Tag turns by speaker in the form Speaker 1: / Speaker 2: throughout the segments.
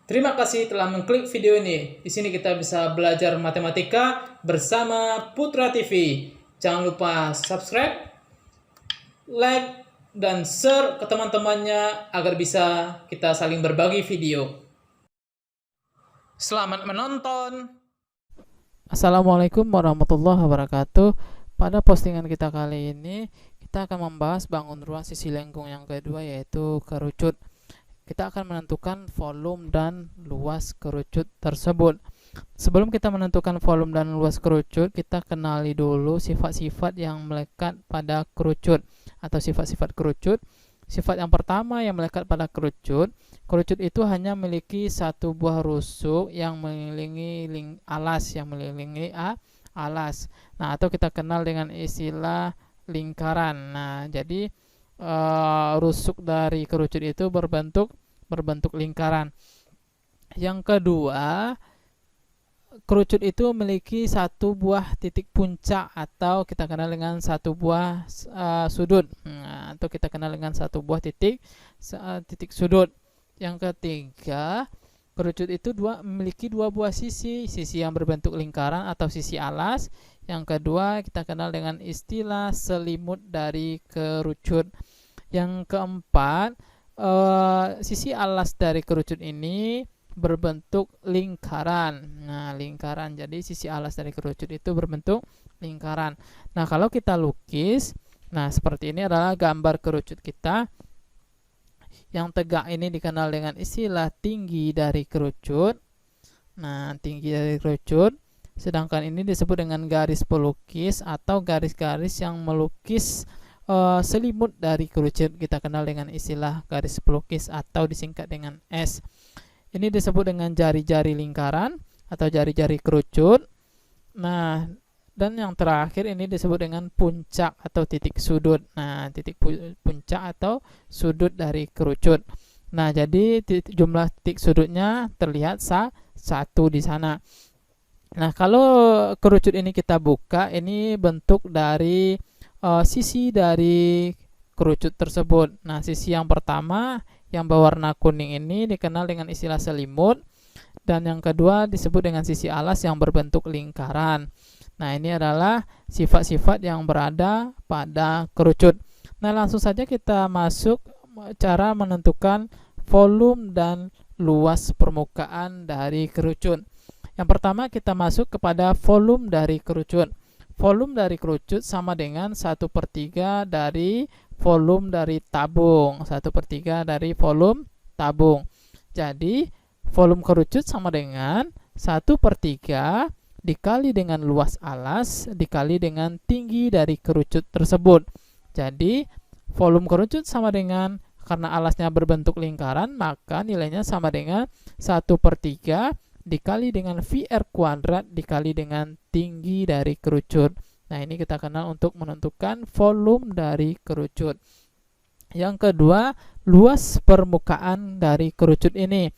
Speaker 1: Terima kasih telah mengklik video ini. Di sini kita bisa belajar matematika bersama Putra TV. Jangan lupa subscribe, like, dan share ke teman-temannya agar bisa kita saling berbagi video. Selamat menonton.
Speaker 2: Assalamualaikum warahmatullahi wabarakatuh. Pada postingan kita kali ini, kita akan membahas bangun ruang sisi lengkung yang kedua, yaitu kerucut. Kita akan menentukan volume dan luas kerucut tersebut. Sebelum kita menentukan volume dan luas kerucut, kita kenali dulu sifat-sifat yang melekat pada kerucut atau sifat-sifat kerucut. Sifat yang pertama yang melekat pada kerucut itu hanya memiliki satu buah rusuk yang mengelilingi alas. Nah, atau kita kenal dengan istilah lingkaran. Nah, jadi rusuk dari kerucut itu berbentuk lingkaran. Yang kedua, kerucut itu memiliki satu buah titik puncak atau kita kenal dengan satu buah sudut. Atau kita kenal dengan satu buah titik sudut. Yang ketiga, kerucut itu memiliki dua buah sisi yang berbentuk lingkaran atau sisi alas. Yang kedua, kita kenal dengan istilah selimut dari kerucut. Yang keempat, sisi alas dari kerucut ini berbentuk lingkaran. Nah, lingkaran. Jadi sisi alas dari kerucut itu berbentuk lingkaran. Nah, kalau kita lukis, nah seperti ini adalah gambar kerucut kita. Yang tegak ini dikenal dengan istilah tinggi dari kerucut. Nah, tinggi dari kerucut. Sedangkan ini disebut dengan garis pelukis atau garis-garis yang melukis selimut dari kerucut. Kita kenal dengan istilah garis pelukis atau disingkat dengan S. Ini disebut dengan jari-jari lingkaran atau jari-jari kerucut. Nah, dan yang terakhir ini disebut dengan puncak atau titik sudut. Nah, titik puncak atau sudut dari kerucut. Nah, jadi jumlah titik sudutnya terlihat satu di sana. Nah, kalau kerucut ini kita buka, ini bentuk dari sisi dari kerucut tersebut. Nah, sisi yang pertama yang berwarna kuning ini dikenal dengan istilah selimut, dan yang kedua disebut dengan sisi alas yang berbentuk lingkaran. Nah, ini adalah sifat-sifat yang berada pada kerucut. Nah, langsung saja kita masuk cara menentukan volume dan luas permukaan dari kerucut. Yang pertama, kita masuk kepada volume dari kerucut. Volume dari kerucut sama dengan 1/3 dari volume dari tabung. 1/3 dari volume tabung. Jadi, volume kerucut sama dengan 1/3 dikali dengan luas alas dikali dengan tinggi dari kerucut tersebut. Jadi, volume kerucut sama dengan, karena alasnya berbentuk lingkaran, maka nilainya sama dengan 1/3 dikali dengan VR kuadrat dikali dengan tinggi dari kerucut. Nah, ini kita kenal untuk menentukan volume dari kerucut. Yang kedua, luas permukaan dari kerucut ini.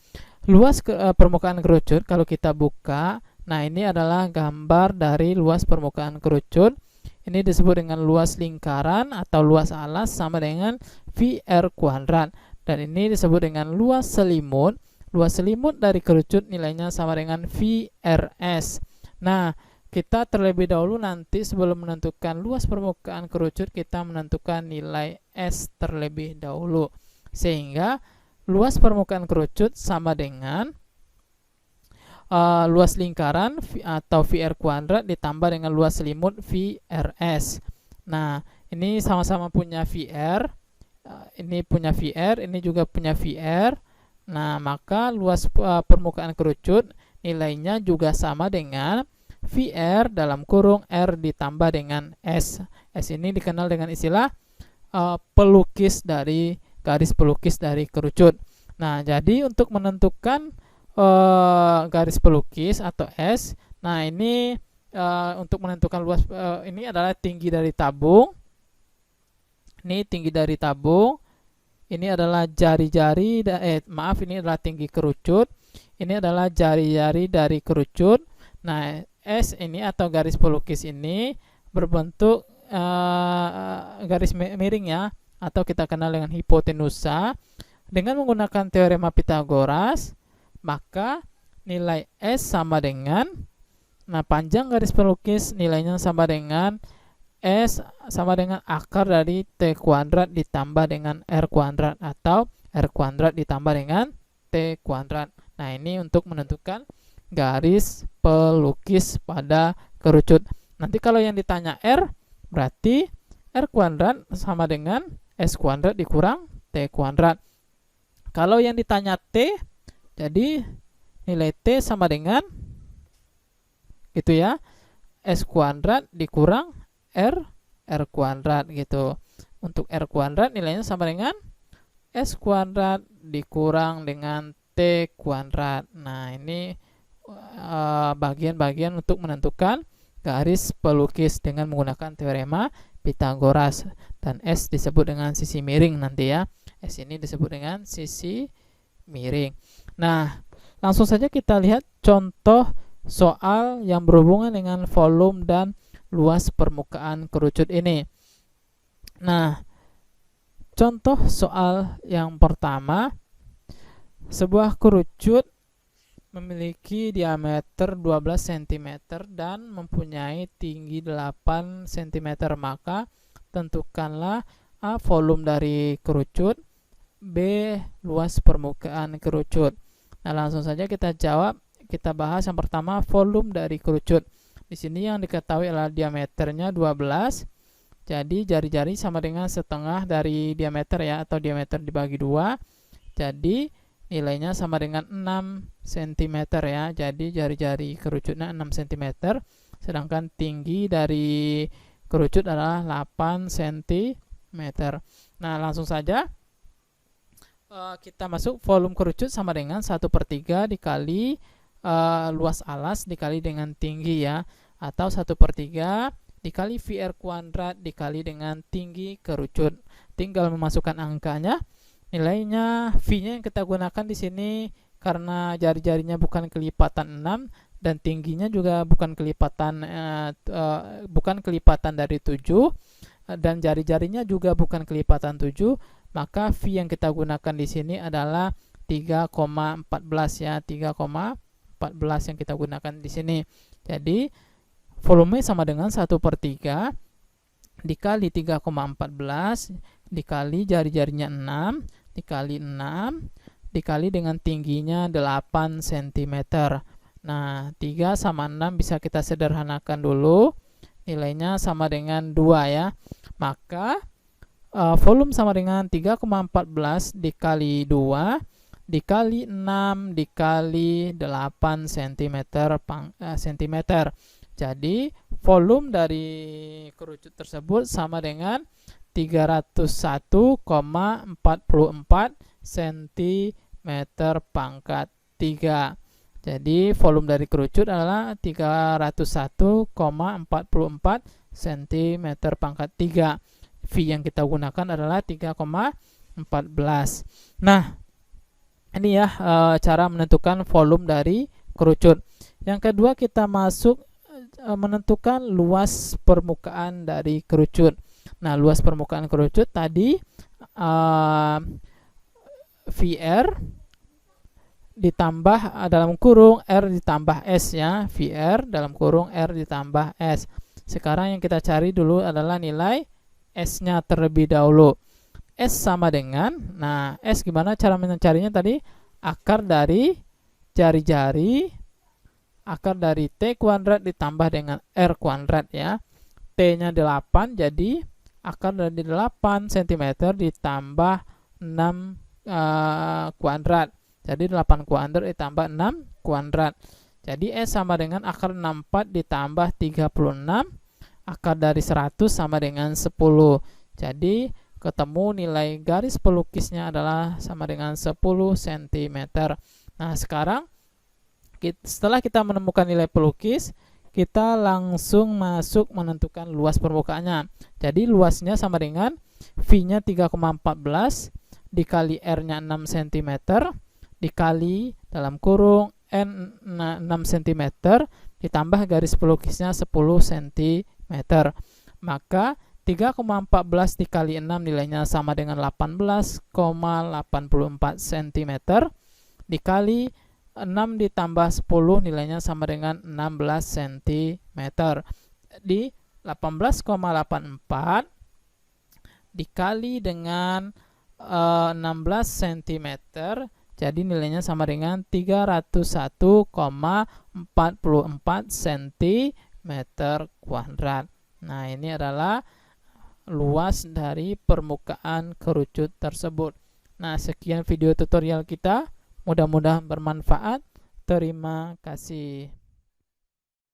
Speaker 2: Luas permukaan kerucut kalau kita buka, nah ini adalah gambar dari luas permukaan kerucut. Ini disebut dengan luas lingkaran atau luas alas sama dengan VR kuadrat. Dan ini disebut dengan luas selimut. Luas selimut dari kerucut nilainya sama dengan VRS. Nah, kita terlebih dahulu nanti sebelum menentukan luas permukaan kerucut, kita menentukan nilai S terlebih dahulu. Sehingga luas permukaan kerucut sama dengan luas lingkaran atau VR kuadrat ditambah dengan luas selimut VRS. Nah, ini sama-sama punya VR. Ini punya VR, ini juga punya VR. Nah, maka luas permukaan kerucut nilainya juga sama dengan VR dalam kurung R ditambah dengan S. S ini dikenal dengan istilah pelukis dari garis pelukis dari kerucut. Nah, jadi untuk menentukan garis pelukis atau S, nah ini untuk menentukan luas, ini adalah tinggi dari tabung. Ini tinggi dari tabung. Ini adalah jari-jari, ini adalah tinggi kerucut. Ini adalah jari-jari dari kerucut. Nah, S ini atau garis pelukis ini berbentuk garis miring ya, atau kita kenal dengan hipotenusa. Dengan menggunakan teorema Pythagoras, maka nilai S sama dengan, nah panjang garis pelukis nilainya sama dengan S sama dengan akar dari T kuadrat ditambah dengan R kuadrat, atau R kuadrat ditambah dengan T kuadrat. Nah ini untuk menentukan garis pelukis pada kerucut. Nanti kalau yang ditanya R, berarti R kuadrat sama dengan S kuadrat dikurang T kuadrat. Kalau yang ditanya T, jadi nilai T sama dengan gitu ya, S kuadrat dikurang R kuadrat gitu. Untuk R kuadrat nilainya sama dengan S kuadrat dikurang dengan T kuadrat. Nah ini bagian-bagian untuk menentukan garis pelukis dengan menggunakan teorema Pythagoras. Dan S disebut dengan sisi miring nanti ya. S ini disebut dengan sisi miring. Nah, langsung saja kita lihat contoh soal yang berhubungan dengan volume dan luas permukaan kerucut ini. Nah, contoh soal yang pertama, sebuah kerucut memiliki diameter 12 cm dan mempunyai tinggi 8 cm, maka tentukanlah A. volume dari kerucut, B. luas permukaan kerucut. Nah, langsung saja kita jawab. Kita bahas yang pertama, volume dari kerucut. Di sini yang diketahui adalah diameternya 12. Jadi jari-jari sama dengan setengah dari diameter ya, atau diameter dibagi 2. Jadi nilainya sama dengan 6 cm ya. Jadi jari-jari kerucutnya 6 cm, sedangkan tinggi dari kerucut adalah 8 cm. Nah, langsung saja kita masuk. Volume kerucut sama dengan 1/3 dikali luas alas dikali dengan tinggi ya, atau 1/3 dikali VR kuadrat dikali dengan tinggi kerucut. Tinggal memasukkan angkanya. Nilainya V-nya yang kita gunakan di sini karena jari-jarinya bukan kelipatan 6 dan tingginya juga bukan kelipatan dari 7 dan jari-jarinya juga bukan kelipatan 7, maka V yang kita gunakan di sini adalah 3,14 ya, 3,14 yang kita gunakan di sini. Jadi volume sama dengan 1/3 dikali 3,14 dikali jari-jarinya 6 dikali 6 dikali dengan tingginya 8 cm. Nah, 3 sama 6 bisa kita sederhanakan dulu. Nilainya sama dengan 2 ya. Maka volume sama dengan 3,14 dikali 2 dikali 6 dikali 8 cm. Jadi volume dari kerucut tersebut sama dengan 301,44 cm pangkat 3. Jadi volume dari kerucut adalah 301,44 cm pangkat 3. V yang kita gunakan adalah 3,14. Nah, ini ya cara menentukan volume dari kerucut. Yang kedua, kita masuk menentukan luas permukaan dari kerucut. Nah, luas permukaan kerucut tadi VR ditambah dalam kurung R ditambah S ya. VR dalam kurung R ditambah S. Sekarang yang kita cari dulu adalah nilai S-nya terlebih dahulu. S sama dengan, nah S gimana cara mencarinya tadi? Akar dari jari-jari, akar dari T kuadrat ditambah dengan R kuadrat ya. T-nya 8, jadi akar dari 8 cm ditambah 6 kuadrat. Jadi 8 kuadrat ditambah 6 kuadrat. Jadi S sama dengan akar 64 ditambah 36. Akar dari 100 sama dengan 10. Jadi ketemu nilai garis pelukisnya adalah sama dengan 10 cm. Nah, sekarang setelah kita menemukan nilai pelukis, kita langsung masuk menentukan luas permukaannya. Jadi luasnya sama dengan V-nya 3,14 dikali R-nya 6 cm dikali dalam kurung N 6 cm ditambah garis pelukisnya 10 cm. Maka 3,14 dikali 6 nilainya sama dengan 18,84 cm dikali 6 ditambah 10 nilainya sama dengan 16 cm. Di 18,84 dikali dengan 16 cm, jadi nilainya sama dengan 301,44 cm kuadrat. Nah, ini adalah luas dari permukaan kerucut tersebut. Nah, sekian video tutorial kita. Mudah-mudahan bermanfaat. Terima kasih.